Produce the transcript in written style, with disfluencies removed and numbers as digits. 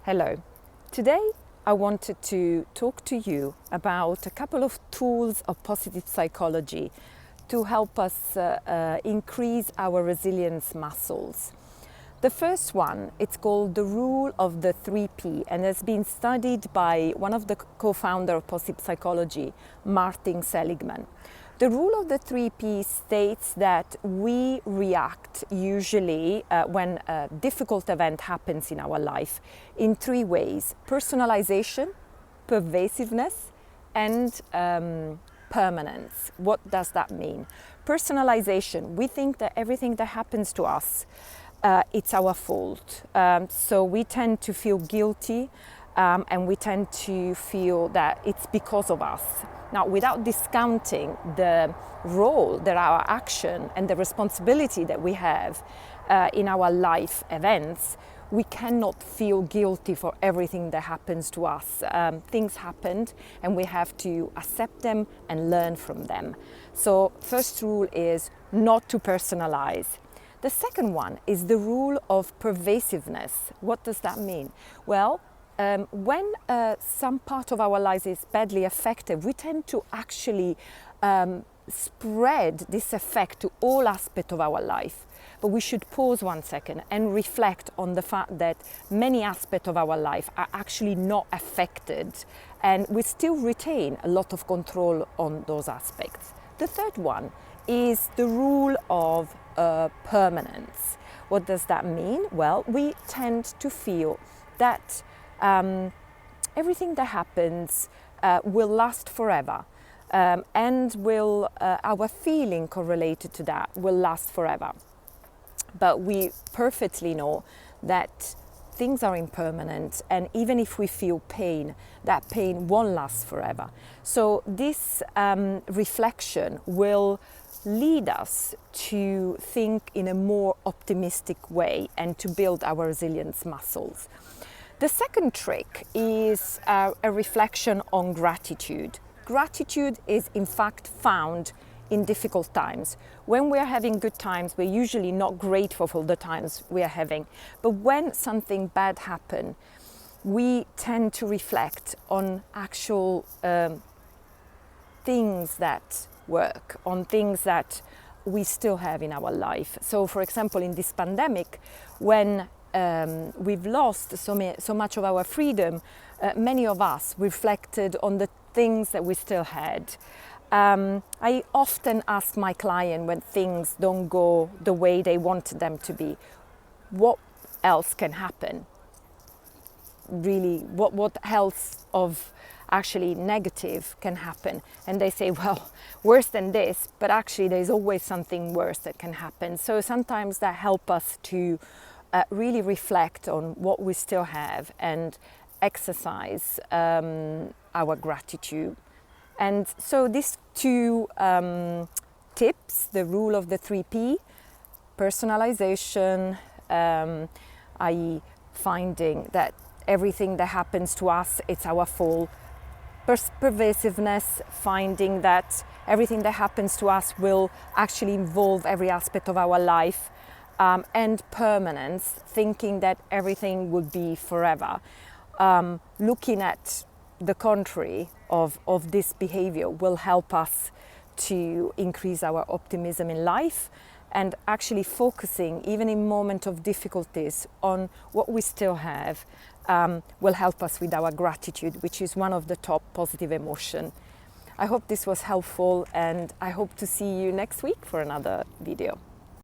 Hello. Today I wanted to talk to you about a couple of tools of positive psychology to help us increase our resilience muscles. The first one, it's called the rule of the 3P, and has been studied by one of the co-founders of positive psychology, Martin Seligman. The rule of the 3P states that we react usually when a difficult event happens in our life in three ways: personalization, pervasiveness, and permanence. What does that mean? Personalization, we think that everything that happens to us, it's our fault. So we tend to feel guilty and we tend to feel that it's because of us. Now, without discounting the role that our action and the responsibility that we have in our life events, we cannot feel guilty for everything that happens to us. Things happened and we have to accept them and learn from them. So first rule is not to personalize. The second one is the rule of pervasiveness. What does that mean? Well, when some part of our lives is badly affected, we tend to actually spread this effect to all aspects of our life. But we should pause 1 second and reflect on the fact that many aspects of our life are actually not affected, and we still retain a lot of control on those aspects. The third one is the rule of permanence. What does that mean? Well, we tend to feel that everything that happens will last forever, and will our feeling correlated to that will last forever. But we perfectly know that things are impermanent, and even if we feel pain, that pain won't last forever. So this reflection will lead us to think in a more optimistic way and to build our resilience muscles. The second trick is a reflection on gratitude. Gratitude is in fact found in difficult times. When we are having good times, we're usually not grateful for the times we are having. But when something bad happens, we tend to reflect on actual things that work, on things that we still have in our life. So for example, in this pandemic, when we've lost so much of our freedom, many of us reflected on the things that we still had. I often ask my client, when things don't go the way they wanted them to be, what else can happen? Really, what else of actually negative can happen? And they say, well, worse than this, but actually there's always something worse that can happen. So sometimes that helps us to really reflect on what we still have and exercise our gratitude. And so these two tips, the rule of the 3P, personalization, i.e. finding that everything that happens to us, it's our fault. Pervasiveness, finding that everything that happens to us will actually involve every aspect of our life. And permanence, thinking that everything would be forever. Looking at the contrary of this behavior will help us to increase our optimism in life, and actually focusing, even in moments of difficulties, on what we still have will help us with our gratitude, which is one of the top positive emotions. I hope this was helpful, and I hope to see you next week for another video.